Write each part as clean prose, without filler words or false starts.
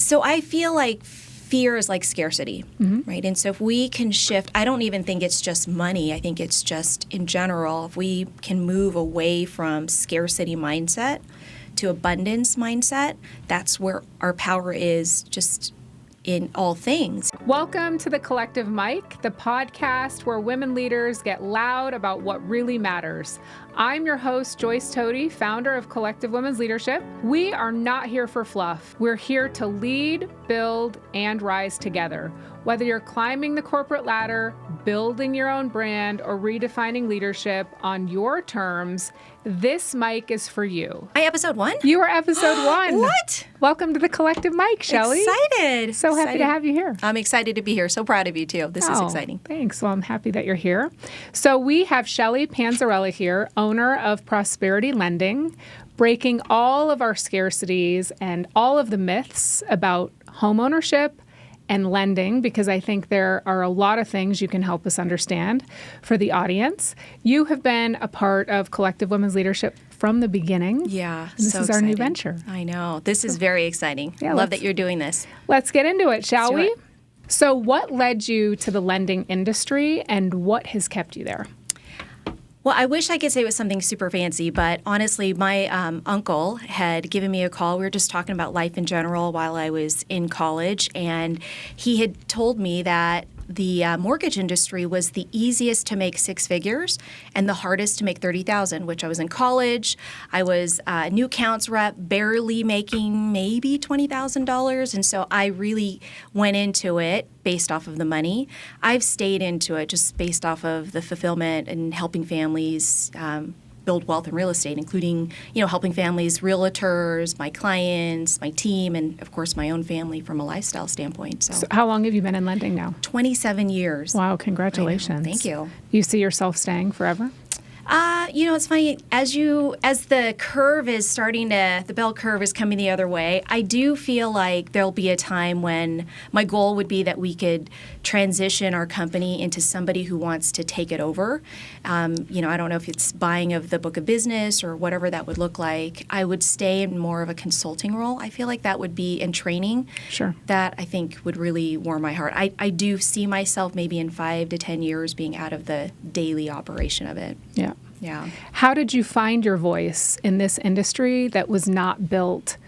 So I feel like fear is like scarcity, right? And so if we can shift, I don't even think it's just money. I think it's just in general, if we can move away from scarcity mindset to abundance mindset, that's where our power is, just in all things. Welcome to The Collective Mic, the podcast where women leaders get loud about what really matters. I'm your host, Joyce Tody, founder of Collective Women's Leadership. We are not here for fluff. We're here to lead, build, and rise together. Whether you're climbing the corporate ladder, building your own brand, or redefining leadership on your terms, this mic is for you. Hi, episode 1? You are episode 1. What? Welcome to The Collective Mic, Shelly. Excited. So happy to have you here. I'm excited to be here. So proud of you, too. This is exciting. Thanks. Well, I'm happy that you're here. So we have Shelly Panzarella here, owner of Prosperity Lending, breaking all of our scarcities and all of the myths about homeownership and lending, because I think there are a lot of things you can help us understand for the audience. You have been a part of Collective Women's Leadership from the beginning. Yeah, this is our new venture. I know. This is very exciting. Yeah, Love that you're doing this. Let's get into it, shall we? It. So what led you to the lending industry and what has kept you there? Well, I wish I could say it was something super fancy, but honestly, my uncle had given me a call. We were just talking about life in general while I was in college, and he had told me that the mortgage industry was the easiest to make 6 figures and the hardest to make 30,000, which I was in college. I was a new accounts rep, barely making maybe $20,000. And so I really went into it based off of the money. I've stayed into it just based off of the fulfillment and helping families build wealth in real estate, including, helping families, realtors, my clients, my team, and of course my own family from a lifestyle standpoint. So how long have you been in lending now? 27 years. Wow, congratulations. Thank you. You see yourself staying forever? It's funny, as the curve is the bell curve is coming the other way, I do feel like there'll be a time when my goal would be that we could transition our company into somebody who wants to take it over. I don't know if it's buying of the book of business or whatever that would look like. I would stay in more of a consulting role. I feel like that would be in training. Sure. That I think would really warm my heart. I do see myself maybe in 5 to 10 years being out of the daily operation of it. Yeah. Yeah. How did you find your voice in this industry that was not built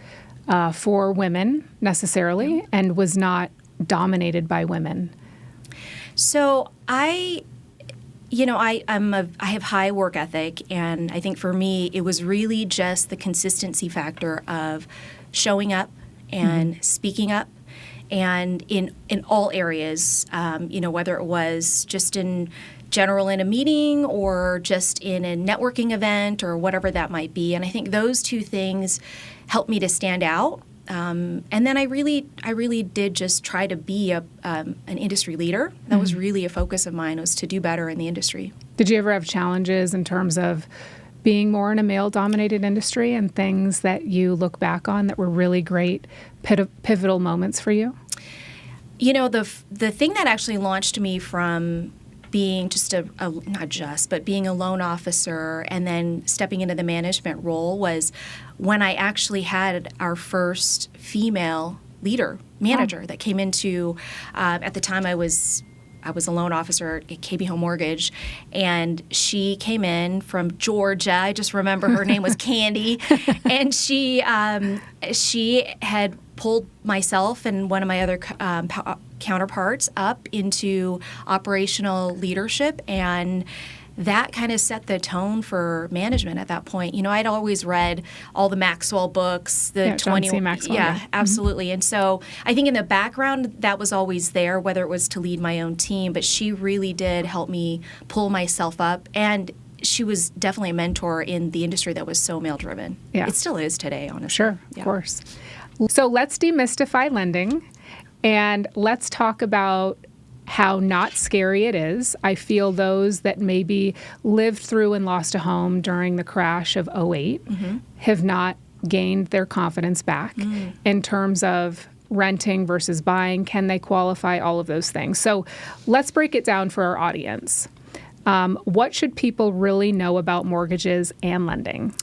for women necessarily and was not dominated by women? So I have high work ethic, and I think for me it was really just the consistency factor of showing up and speaking up, and in all areas, whether it was just in general in a meeting or just in a networking event or whatever that might be. And I think those two things helped me to stand out. And then I really did just try to be an industry leader. That was really a focus of mine, was to do better in the industry. Did you ever have challenges in terms of being more in a male-dominated industry and things that you look back on that were really great pivotal moments for you? The thing that actually launched me from being being a loan officer and then stepping into the management role was when I actually had our first female manager that came into, at the time I was a loan officer at KB Home Mortgage, and she came in from Georgia. I just remember her name was Candy, and she had pulled myself and one of my other counterparts up into operational leadership, and that kind of set the tone for management at that point. I'd always read all the Maxwell books, John C. Maxwell. Yeah, absolutely. And so I think in the background that was always there, whether it was to lead my own team, but she really did help me pull myself up, and she was definitely a mentor in the industry that was so male-driven. Yeah. It still is today, honestly. Sure, of course. So let's demystify lending, and let's talk about how not scary it is. I feel those that maybe lived through and lost a home during the crash of '08 have not gained their confidence back in terms of renting versus buying. Can they qualify? All of those things. So let's break it down for our audience. What should people really know about mortgages and lending?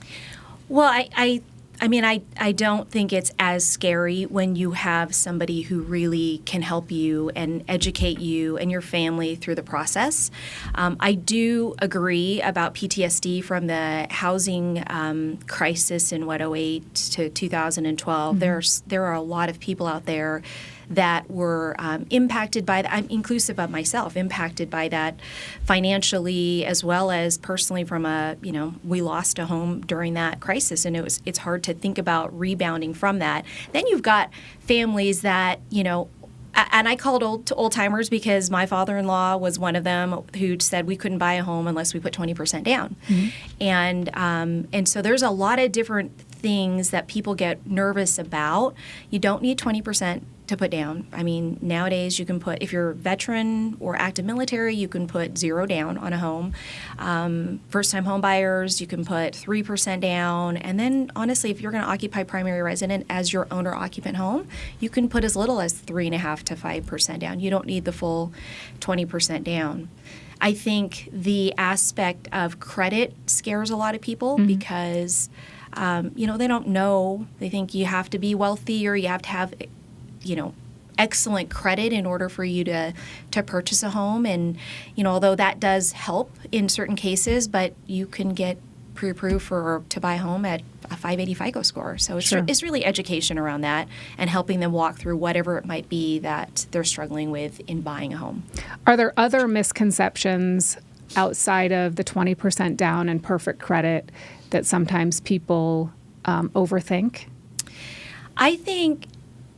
Well, I I mean, I don't think it's as scary when you have somebody who really can help you and educate you and your family through the process. I do agree about PTSD from the housing crisis in, 2008 to 2012. There are a lot of people out there that were impacted by that. I'm inclusive of myself, impacted by that financially as well as personally from we lost a home during that crisis, and it's hard to think about rebounding from that. Then you've got families that, and I called old timers because my father-in-law was one of them who said we couldn't buy a home unless we put 20% down. And so there's a lot of different things that people get nervous about. You don't need 20% to put down. I mean, nowadays you can put, if you're a veteran or active military, you can put 0 down on a home. First-time home buyers, you can put 3% down. And then, honestly, if you're going to occupy primary resident as your owner-occupant home, you can put as little as 3.5% to 5% down. You don't need the full 20% down. I think the aspect of credit scares a lot of people because, they don't know. They think you have to be wealthy or you have to have excellent credit in order for you to purchase a home. And, although that does help in certain cases, but you can get pre-approved to buy a home at a 580 FICO score. So it's really education around that and helping them walk through whatever it might be that they're struggling with in buying a home. Are there other misconceptions outside of the 20% down and perfect credit that sometimes people overthink? I think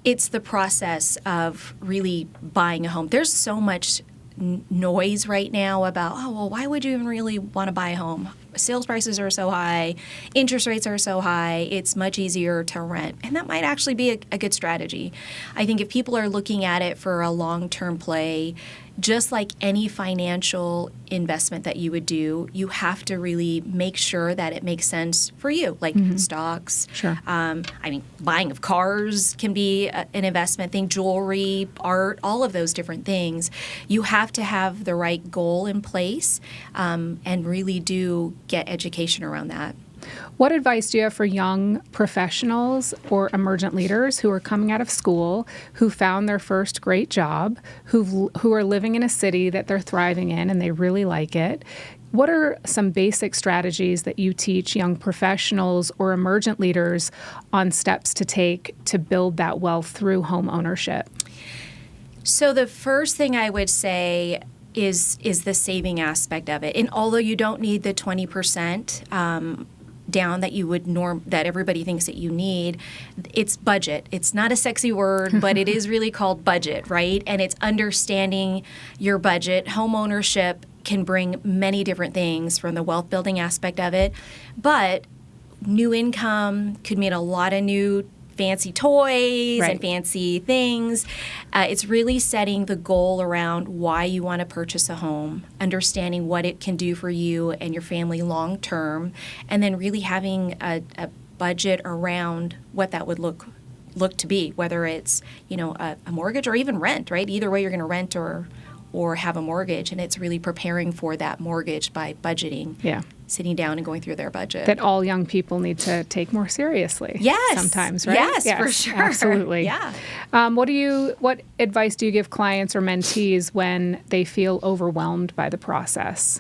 it's the process of really buying a home. There's so much noise right now about, why would you even really want to buy a home? Sales prices are so high, interest rates are so high, it's much easier to rent. And that might actually be a good strategy. I think if people are looking at it for a long-term play, just like any financial investment that you would do, you have to really make sure that it makes sense for you, like stocks. Sure. Buying of cars can be an investment thing, jewelry, art, all of those different things. You have to have the right goal in place and really do get education around that. What advice do you have for young professionals or emergent leaders who are coming out of school, who found their first great job, who are living in a city that they're thriving in and they really like it? What are some basic strategies that you teach young professionals or emergent leaders on steps to take to build that wealth through home ownership? So the first thing I would say is the saving aspect of it. And although you don't need the 20%, down that you would that everybody thinks that you need, it's budget. It's not a sexy word, but it is really called budget, right? And it's understanding your budget. Home ownership can bring many different things from the wealth building aspect of it, but new income could mean a lot of new fancy toys and fancy things. It's really setting the goal around why you want to purchase a home, understanding what it can do for you and your family long term, and then really having a budget around what that would look to be, whether it's a mortgage or even rent, right? Either way, you're going to rent or have a mortgage, and it's really preparing for that mortgage by budgeting. Yeah. Sitting down and going through their budget. That all young people need to take more seriously. Yes. Sometimes, right? Yes, for sure. Absolutely. Yeah. What advice do you give clients or mentees when they feel overwhelmed by the process?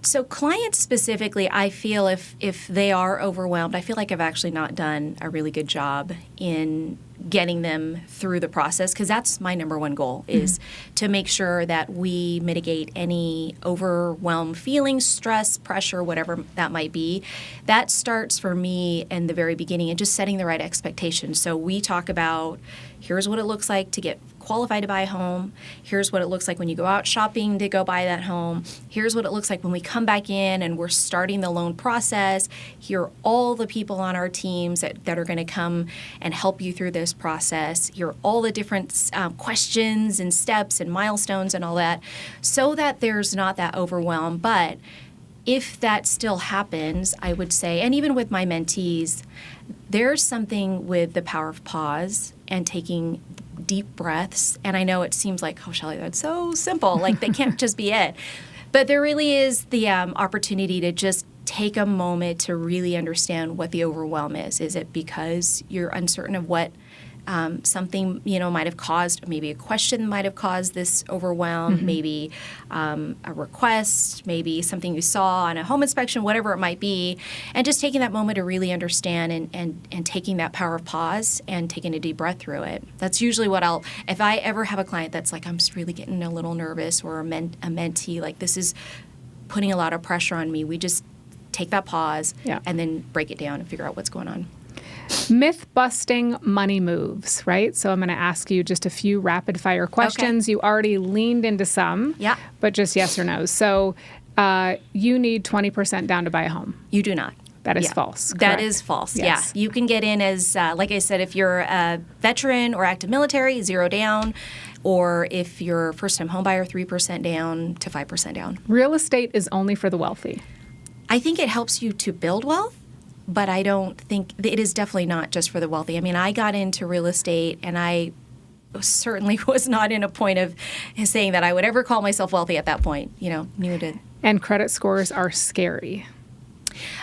So clients specifically, I feel if they are overwhelmed, I feel like I've actually not done a really good job in getting them through the process, because that's my number one goal, is to make sure that we mitigate any overwhelmed feelings, stress, pressure, whatever that might be. That starts for me in the very beginning and just setting the right expectations. So we talk about, here's what it looks like to get qualified to buy a home. Here's what it looks like when you go out shopping to go buy that home. Here's what it looks like when we come back in and we're starting the loan process. Here are all the people on our teams that are going to come and help you through this process. Here are all the different questions and steps and milestones and all that, so that there's not that overwhelm. But if that still happens, I would say, and even with my mentees, there's something with the power of pause and taking deep breaths. And I know it seems like, oh, Shelly, that's so simple. Like, they can't just be it. But there really is the opportunity to just take a moment to really understand what the overwhelm is. Is it because you're uncertain of what something, might have caused, maybe a question might have caused this overwhelm, maybe a request, maybe something you saw on a home inspection, whatever it might be, and just taking that moment to really understand and taking that power of pause and taking a deep breath through it. That's usually what if I ever have a client that's like, I'm just really getting a little nervous, or a mentee, like this is putting a lot of pressure on me, we just take that pause and then break it down and figure out what's going on. Myth-busting money moves, right? So I'm going to ask you just a few rapid-fire questions. Okay. You already leaned into some, but just yes or no. So you need 20% down to buy a home. You do not. That is false. Correct? That is false, yes. Yeah. You can get in as, like I said, if you're a veteran or active military, 0 down. Or if you're a first-time home buyer, 3% down to 5% down. Real estate is only for the wealthy. I think it helps you to build wealth. But I don't think it is definitely not just for the wealthy. I mean, I got into real estate, and I certainly was not in a point of saying that I would ever call myself wealthy at that point. Knew it. And credit scores are scary.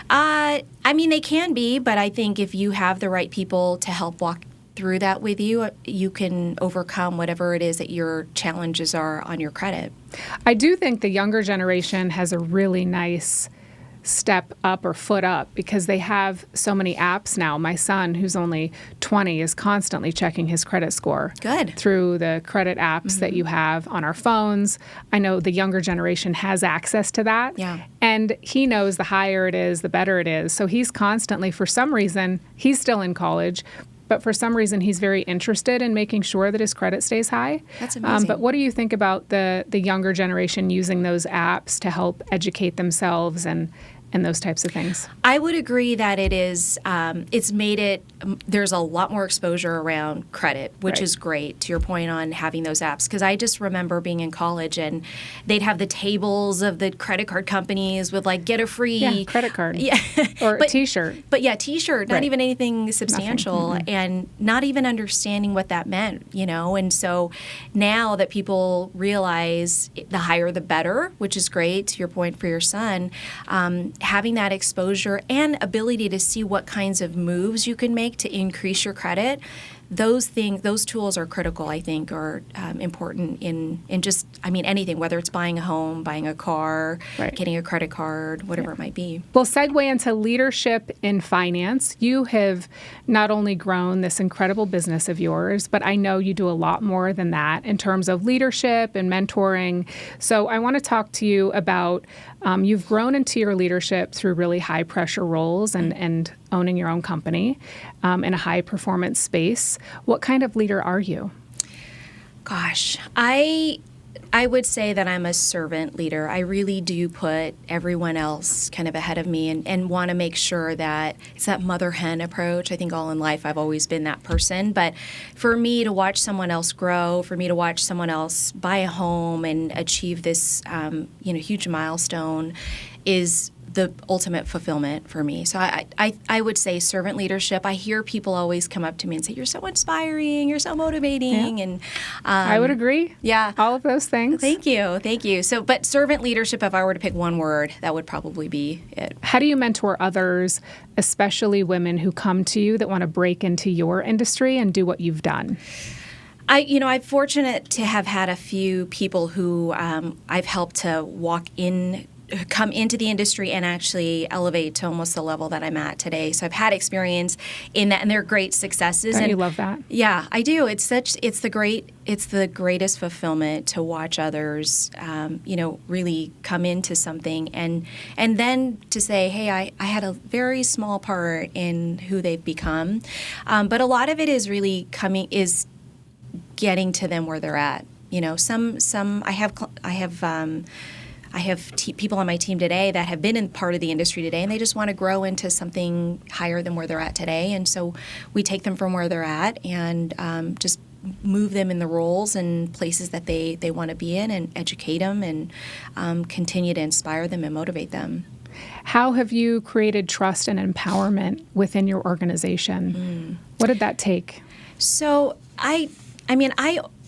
I mean, they can be, but I think if you have the right people to help walk through that with you, you can overcome whatever it is that your challenges are on your credit. I do think the younger generation has a really nice step up or foot up because they have so many apps now. My son, who's only 20, is constantly checking his credit score. Good. Through the credit apps that you have on our phones. I know the younger generation has access to that. Yeah. And he knows the higher it is, the better it is. So he's constantly, for some reason, he's still in college, but for some reason he's very interested in making sure that his credit stays high. That's amazing. But what do you think about the younger generation using those apps to help educate themselves and those types of things? I would agree that it is, it's made it, there's a lot more exposure around credit, which is great, to your point on having those apps. Because I just remember being in college, and they'd have the tables of the credit card companies with like, get a free credit card. Or a t-shirt. But t-shirt, not even anything substantial, and not even understanding what that meant, And so now that people realize the higher the better, which is great, to your point for your son, having that exposure and ability to see what kinds of moves you can make to increase your credit, those tools are critical, I think, or important in just, anything, whether it's buying a home, buying a car, getting a credit card, whatever it might be. We'll segue into leadership in finance. You have not only grown this incredible business of yours, but I know you do a lot more than that in terms of leadership and mentoring. So I want to talk to you about, you've grown into your leadership through really high pressure roles and owning your own company in a high performance space. What kind of leader are you? Gosh, I would say that I'm a servant leader. I really do put everyone else kind of ahead of me and want to make sure that it's that mother hen approach. I think all in life I've always been that person. But for me to watch someone else grow, for me to watch someone else buy a home and achieve this huge milestone is the ultimate fulfillment for me. So I would say servant leadership. I hear people always come up to me and say, you're so inspiring, you're so motivating. And I would agree. Yeah. All of those things. Thank you. So, but servant leadership, if I were to pick one word, that would probably be it. How do you mentor others, especially women who come to you that want to break into your industry and do what you've done? I'm fortunate to have had a few people who I've helped to come into the industry and actually elevate to almost the level that I'm at today. So I've had experience in that, and they're great successes. Don't you love that? Yeah, I do. It's the greatest fulfillment to watch others, really come into something, and then to say, hey, I had a very small part in who they've become, but a lot of it is really getting to them where they're at. I have people on my team today that have been in part of the industry today, and they just want to grow into something higher than where they're at today. And so we take them from where they're at and just move them in the roles and places that they want to be in, and educate them and continue to inspire them and motivate them. How have you created trust and empowerment within your organization? What did that take? So I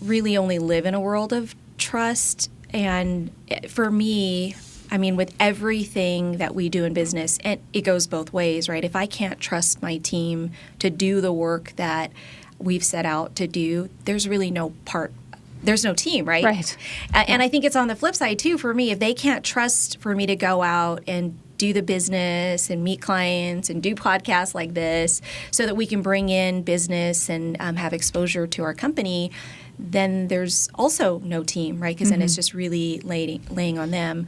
really only live in a world of trust. And for me, I mean, with everything that we do in business, and it goes both ways, right? If I can't trust my team to do the work that we've set out to do, there's really there's no team, right? Right. And I think it's on the flip side, too, for me. If they can't trust for me to go out and do the business and meet clients and do podcasts like this so that we can bring in business and have exposure to our company, then there's also no team, right? Because then it's just really laying on them.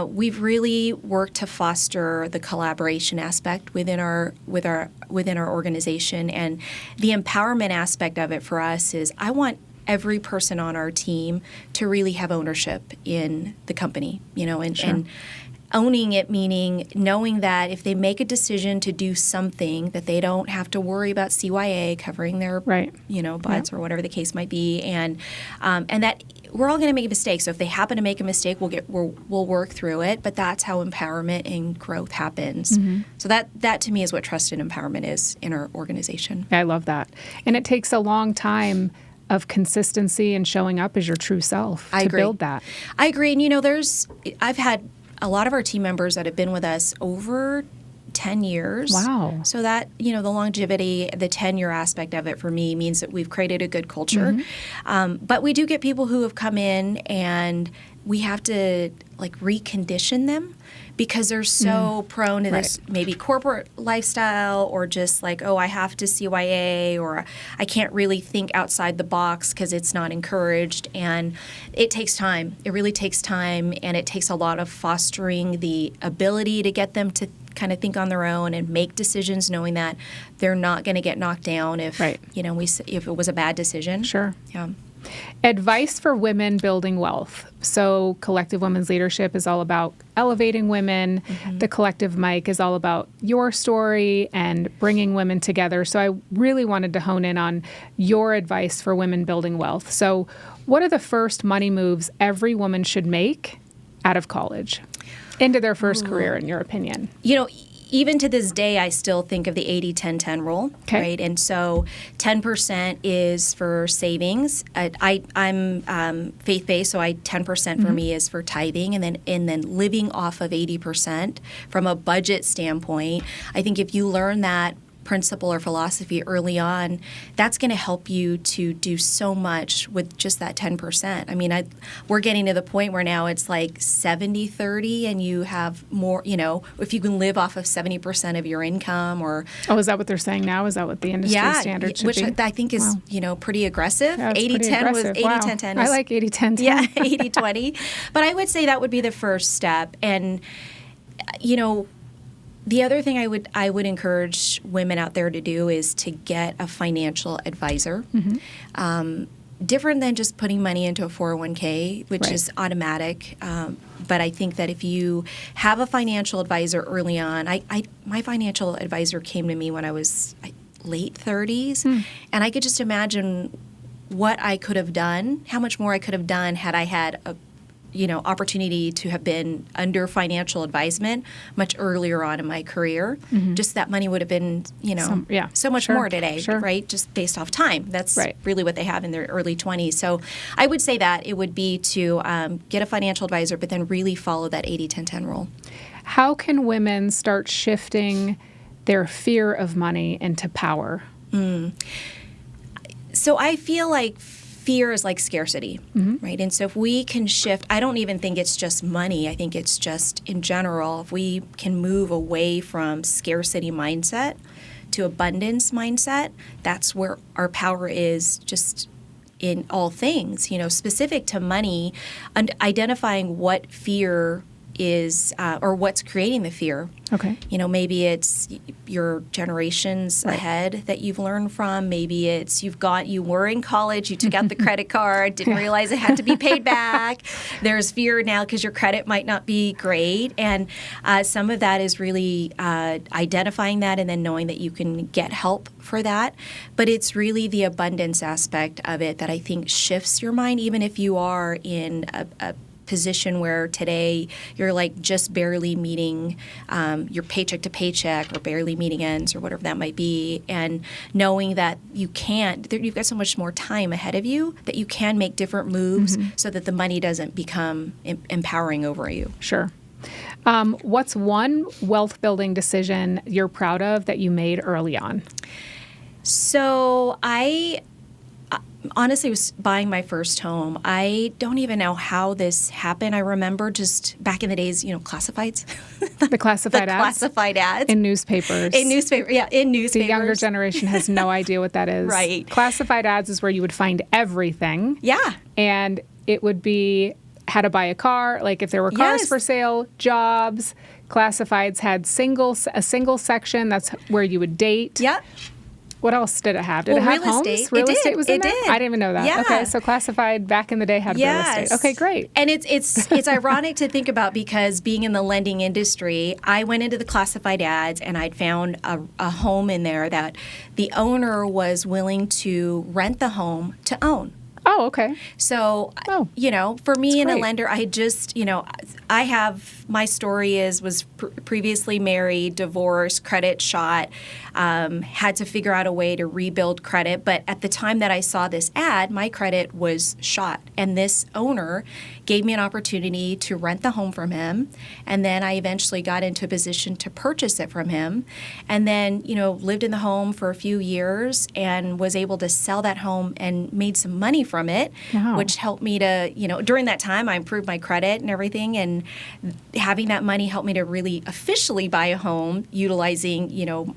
We've really worked to foster the collaboration aspect within our organization, and the empowerment aspect of it for us is I want every person on our team to really have ownership in the company, and owning it, meaning knowing that if they make a decision to do something, that they don't have to worry about CYA covering their, butts or whatever the case might be, and that we're all going to make mistakes. So if they happen to make a mistake, we'll work through it. But that's how empowerment and growth happens. So that to me is what trust and empowerment is in our organization. I love that, and it takes a long time of consistency and showing up as your true self to build that. I agree, and I've had a lot of our team members that have been with us over 10 years. Wow. So that, the longevity, the tenure aspect of it for me means that we've created a good culture. But we do get people who have come in and we have to recondition them because they're so prone to this maybe corporate lifestyle, or just I have to CYA, or I can't really think outside the box because it's not encouraged. And it takes time. It really takes time, and it takes a lot of fostering the ability to get them to kind of think on their own and make decisions, knowing that they're not going to get knocked down if if it was a bad decision. Sure. Yeah. Advice for women building wealth. So Collective Women's Leadership is all about elevating women. The Collective Mic is all about your story and bringing women together. So I really wanted to hone in on your advice for women building wealth. So what are the first money moves every woman should make out of college into their first career, in your opinion? Even to this day, I still think of the 80-10-10 rule, right? And so 10% is for savings. I'm faith-based, so 10% for me is for tithing, and then living off of 80% from a budget standpoint. I think if you learn that principle or philosophy early on, that's going to help you to do so much with just that 10%. I mean, we're getting to the point where now it's 70-30, and you have more, if you can live off of 70% of your income, or... Oh, is that what they're saying now? Is that what the industry standard should be? Which I think is, pretty aggressive. Yeah, 80-10 was 80-10-10. I like 80-10. Yeah, 80-20. But I would say that would be the first step. And, the other thing I would encourage women out there to do is to get a financial advisor. Different than just putting money into a 401k, which is automatic. But I think that if you have a financial advisor early on, my financial advisor came to me when I was late 30s, and I could just imagine what I could have done, how much more I could have done had I had a opportunity to have been under financial advisement much earlier on in my career. Just that money would have been, so much more today, right? Just based off time. That's really what they have in their early 20s. So I would say that it would be to get a financial advisor, but then really follow that 80-10-10 rule. How can women start shifting their fear of money into power? So I feel like fear is like scarcity, right? And so if we can shift, I don't even think it's just money. I think it's just in general, if we can move away from scarcity mindset to abundance mindset, that's where our power is, just in all things, specific to money, and identifying what fear is, or what's creating the fear. Okay. Maybe it's your generations ahead that you've learned from. Maybe it's you were in college, you took out the credit card, didn't realize it had to be paid back. There's fear now because your credit might not be great. And some of that is really identifying that and then knowing that you can get help for that. But it's really the abundance aspect of it that I think shifts your mind, even if you are in a position where today you're just barely meeting your paycheck to paycheck, or barely meeting ends, or whatever that might be, and knowing that you've got so much more time ahead of you that you can make different moves so that the money doesn't become empowering over you. Sure. What's one wealth building decision you're proud of that you made early on? So I honestly was buying my first home. I don't even know how this happened. I remember just back in the days, classifieds. The classified ads? Classified ads. In newspapers. In newspapers. The younger generation has no idea what that is. Right. Classified ads is where you would find everything. Yeah. And it would be how to buy a car, like if there were cars for sale, jobs. Classifieds had a single section. That's where you would date. Yeah. What else did it have? Did it have real homes? estate. Real It estate did. was in It there? did. I didn't even know that. Yeah. Okay, so classified back in the day had real estate. Okay, great. And it's ironic to think about because being in the lending industry, I went into the classified ads and I'd found a home in there that the owner was willing to rent the home to own. Oh, okay. So, for me and a great. lender, I just, my story was previously married, divorced, credit shot, had to figure out a way to rebuild credit. But at the time that I saw this ad, my credit was shot. And this owner gave me an opportunity to rent the home from him. And then I eventually got into a position to purchase it from him. And then, lived in the home for a few years and was able to sell that home and made some money from it, Wow. which helped me to, during that time, I improved my credit and everything. And having that money helped me to really officially buy a home utilizing,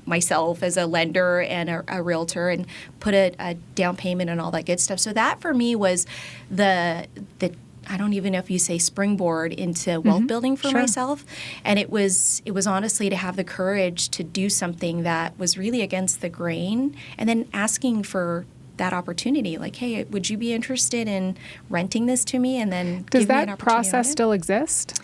myself as a lender and a realtor and put a down payment and all that good stuff. So that for me was the I don't even know if you say springboard into wealth building for myself. And it was honestly to have the courage to do something that was really against the grain and then asking for that opportunity. Like, hey, would you be interested in renting this to me? And then Does give me an that opportunity process on it? still exist?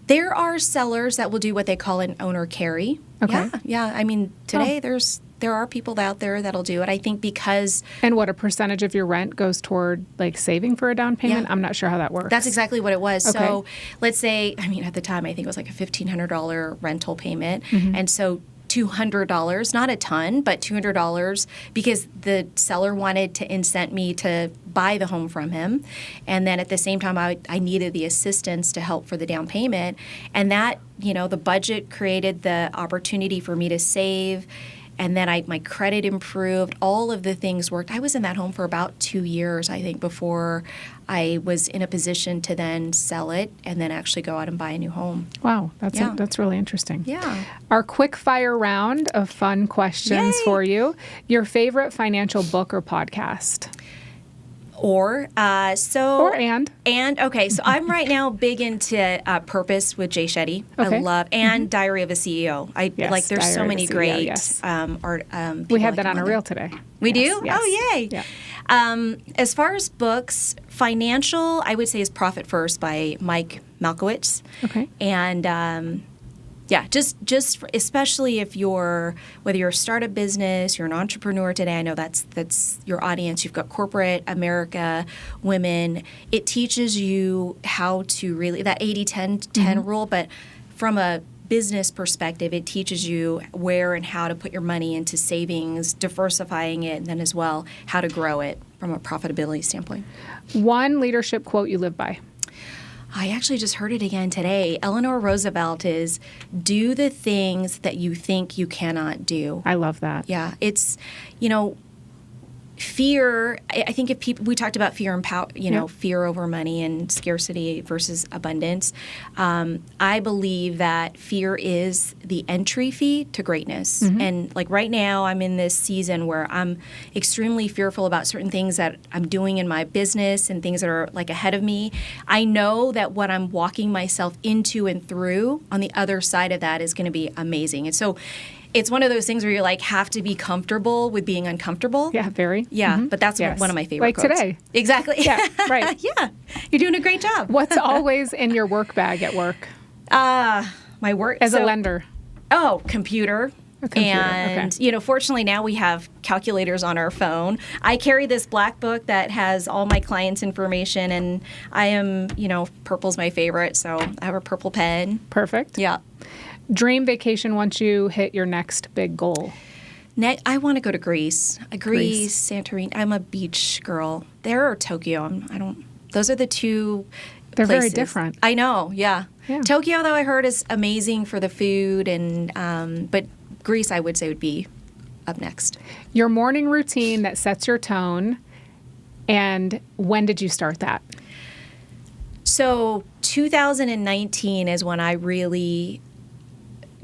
There are sellers that will do what they call an owner carry. Okay. Yeah. I mean, today there are people out there that'll do it. I think because And what, a percentage of your rent goes toward like saving for a down payment? Yeah. I'm not sure how that works. that's exactly what it was. Okay. So let's say, at the time, I think it was like a $1,500 rental payment. Mm-hmm. And so $200, not a ton, but $200 because the seller wanted to incent me to buy the home from him. And then at the same time, I needed the assistance to help for the down payment. And that, the budget created the opportunity for me to save. And then my credit improved. All of the things worked. I was in that home for about 2 years, I think, before I was in a position to then sell it and then actually go out and buy a new home. Wow, that's really interesting. Yeah. Our quick fire round of fun questions Yay. for you. Your favorite financial book or podcast? Okay, so I'm right now big into Purpose with Jay Shetty. Okay. I love and Diary of a CEO. Yes, There's so Diary of many a CEO, great yes. art. We had that on a reel today. We Yes, do? yes. Oh, yay! Yeah. As far as books, financial, I would say is Profit First by Mike Malkowitz. Okay. And especially if whether you're a startup business, you're an entrepreneur today, I know that's your audience. You've got corporate America, women. It teaches you how to really, that 80-10-10 rule, but from a business perspective, it teaches you where and how to put your money into savings, diversifying it, and then as well, how to grow it from a profitability standpoint. One leadership quote you live by? I actually just heard it again today. Eleanor Roosevelt is, do the things that you think you cannot do. I love that. Yeah. It's, fear, I think we talked about fear and power, fear over money and scarcity versus abundance. I believe that fear is the entry fee to greatness. Mm-hmm. And like right now, I'm in this season where I'm extremely fearful about certain things that I'm doing in my business and things that are like ahead of me. I know that what I'm walking myself into and through on the other side of that is going to be amazing. And so it's one of those things where you have to be comfortable with being uncomfortable. Yeah, very. Yeah, Mm-hmm. but that's Yes. one of my favorite like quotes. Today. Exactly. Yeah, right. Yeah, you're doing a great job. What's always in your work bag at work? My work As a lender. Oh, computer. A computer, And, okay. Fortunately now we have calculators on our phone. I carry this black book that has all my clients' information, and I am, purple's my favorite, so I have a purple pen. Perfect. Yeah. Dream vacation once you hit your next big goal? I want to go to Greece. Greece, Santorini. I'm a beach girl. There or Tokyo. Those are the two They're very places. different. I know, yeah. Tokyo, though, I heard is amazing for the food, and but Greece, I would say, would be up next. Your morning routine that sets your tone, and when did you start that? So 2019 is when I really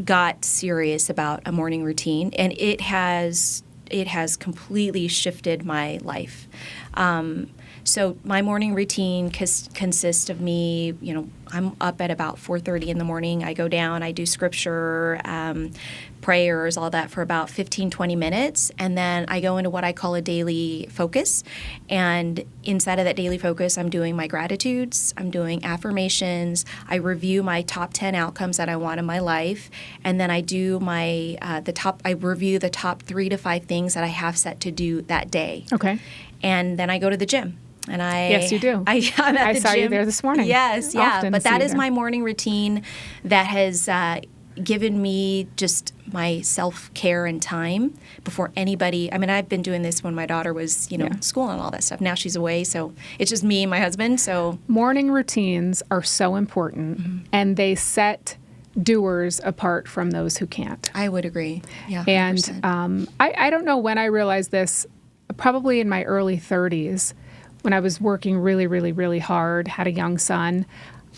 got serious about a morning routine, and it has completely shifted my life. So my morning routine consists of me, I'm up at about 4:30 in the morning. I go down, I do scripture, prayers, all that for about 15, 20 minutes. And then I go into what I call a daily focus. And inside of that daily focus, I'm doing my gratitudes, I'm doing affirmations, I review my top 10 outcomes that I want in my life. And then I do I review the top 3 to 5 things that I have set to do that day. Okay. And then I go to the gym. And yes, you do. I saw you there this morning. Yes, yeah. Often But that is there. my morning routine that has given me just my self-care and time before anybody. I mean, I've been doing this when my daughter was, school and all that stuff. Now she's away, so it's just me and my husband. So morning routines are so important, and they set doers apart from those who can't. I would agree. Yeah, 100%. And I don't know when I realized this, probably in my early 30s, when I was working really, really, really hard, had a young son.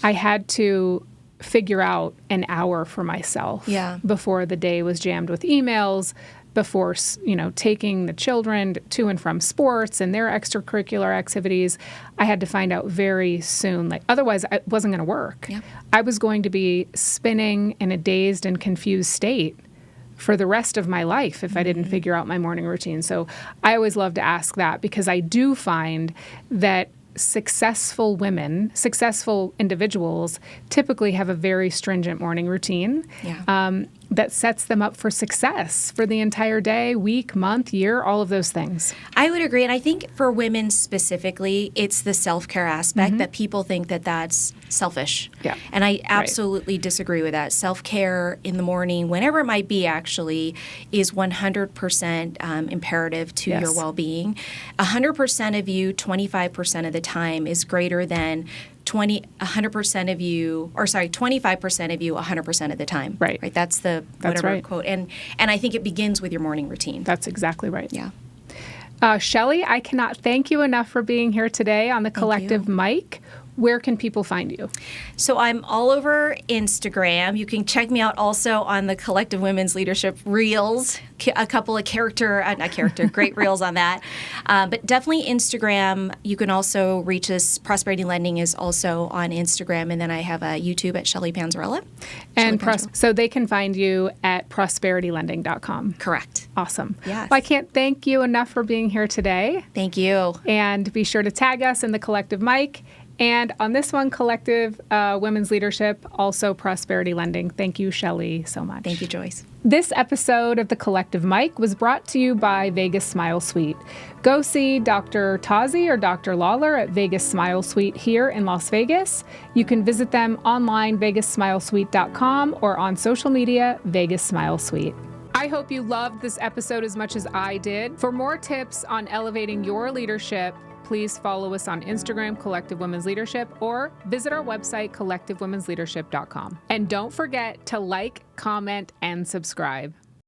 I had to figure out an hour for myself before the day was jammed with emails, before, taking the children to and from sports and their extracurricular activities. I had to find out very soon, otherwise it wasn't going to work. Yep. I was going to be spinning in a dazed and confused state for the rest of my life if I didn't figure out my morning routine. So I always love to ask that, because I do find that successful women, successful individuals typically have a very stringent morning routine that sets them up for success for the entire day, week, month, year, all of those things. I would agree. And I think for women specifically, it's the self-care aspect that people think that that's selfish. Yeah. And I absolutely disagree with that. Self-care in the morning, whenever it might be actually, is 100% imperative to your well-being. 100% of you, 25% of the time is greater than 100% of you, or sorry, 25% of you 100% of the time. Right. That's the whatever right. quote. And I think it begins with your morning routine. That's exactly right. Yeah. Shelly, I cannot thank you enough for being here today on the Collective Mic. Where can people find you? So I'm all over Instagram. You can check me out also on the Collective Women's Leadership Reels, a couple of great reels on that. But definitely Instagram. You can also reach us. Prosperity Lending is also on Instagram. And then I have a YouTube at Shelly Panzarella. So they can find you at prosperitylending.com. Correct. Awesome. Yes. Well, I can't thank you enough for being here today. Thank you. And be sure to tag us in the Collective Mic. And on this one, Collective Women's Leadership, also Prosperity Lending. Thank you, Shelly, so much. Thank you, Joyce. This episode of the Collective Mic was brought to you by Vegas Smile Suite. Go see Dr. Tazi or Dr. Lawler at Vegas Smile Suite here in Las Vegas. You can visit them online, vegassmilesuite.com, or on social media, Vegas Smile Suite. I hope you loved this episode as much as I did. For more tips on elevating your leadership, please follow us on Instagram, Collective Women's Leadership, or visit our website, collectivewomensleadership.com. And don't forget to like, comment, and subscribe.